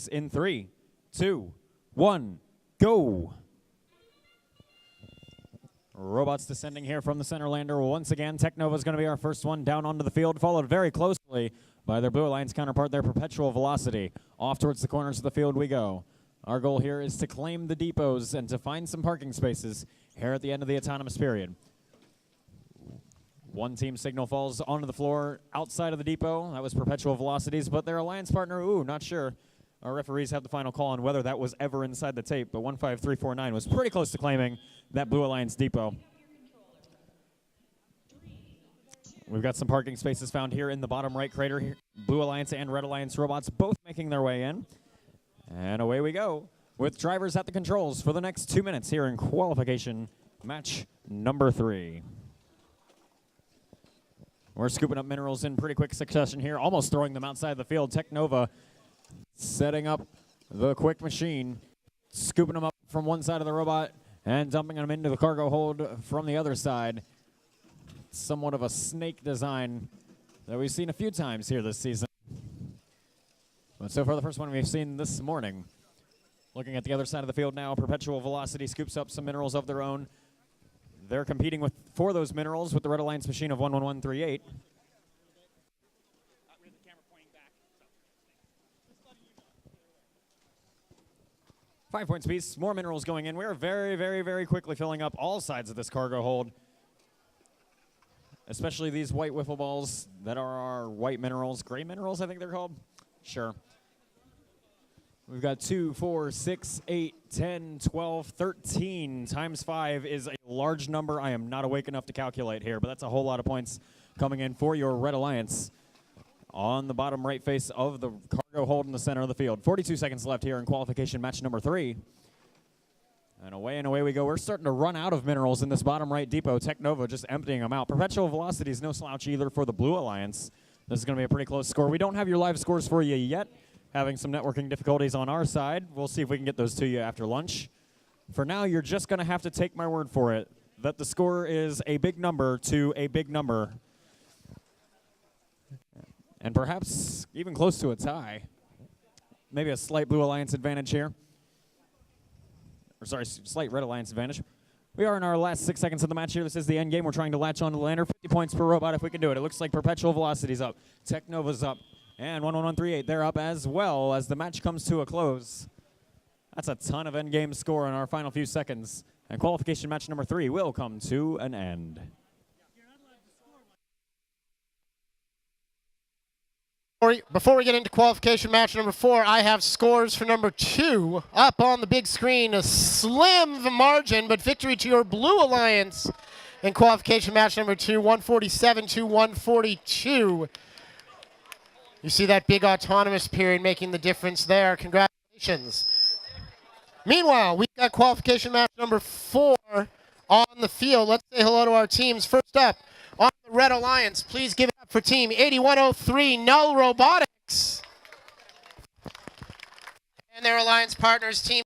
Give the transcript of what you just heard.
starts in 3, 2, 1, go. Robots descending here from the center lander. Once again, Technova is going to be our first one down onto the field, followed very closely by their Blue Alliance counterpart, their Perpetual Velocity. Off towards the corners of the field we go. Our goal here is to claim the depots and to find some parking spaces here at the end of the autonomous period. One team signal falls onto the floor outside of the depot. That was Perpetual Velocities, but their alliance partner, not sure. Our referees have the final call on whether that was ever inside the tape, but 15349 was pretty close to claiming that Blue Alliance depot. We've got some parking spaces found here in the bottom right crater here. Blue Alliance and Red Alliance robots both making their way in. And away we go with drivers at the controls for the next 2 minutes here in qualification match number 3. We're scooping up minerals in pretty quick succession here, almost throwing them outside the field. Technova setting up the quick machine, scooping them up from one side of the robot and dumping them into the cargo hold from the other side. Somewhat of a snake design that we've seen a few times here this season. But so far the first one we've seen this morning. Looking at the other side of the field now, Perpetual Velocity scoops up some minerals of their own. They're competing for those minerals with the Red Alliance machine of 11138. 5 points apiece, more minerals going in. We're very, very, very quickly filling up all sides of this cargo hold, especially these white wiffle balls that are our white minerals, gray minerals I think they're called. Sure. We've got 2, 4, 6, 8, 10, 12, 13 times 5 is a large number. I am not awake enough to calculate here, but that's a whole lot of points coming in for your Red Alliance on the bottom right face of the cargo hold in the center of the field. 42 seconds left here in qualification match number 3. And away we go. We're starting to run out of minerals in this bottom right depot. Technova just emptying them out. Perpetual Velocity is no slouch either for the Blue Alliance. This is going to be a pretty close score. We don't have your live scores for you yet. Having some networking difficulties on our side. We'll see if we can get those to you after lunch. For now, you're just going to have to take my word for it that the score is a big number to a big number. And perhaps even close to a tie. Maybe a slight Blue Alliance advantage here. Or sorry, slight Red Alliance advantage. We are in our last 6 seconds of the match here. This is the end game. We're trying to latch on to the lander. 50 points per robot if we can do it. It looks like Perpetual Velocity's up. Technova's up. And 11138, they're up as well as the match comes to a close. That's a ton of endgame score in our final few seconds. And qualification match number 3 will come to an end. Before we get into qualification match number 4, I have scores for number 2 up on the big screen. A slim margin, but victory to your Blue Alliance in qualification match number 2, 147 to 142. You see that big autonomous period making the difference there. Congratulations. Meanwhile, we've got qualification match number 4 on the field. Let's say hello to our teams. First up, on the Red Alliance, please give it up for Team 8103 Null Robotics. And their alliance partners, Team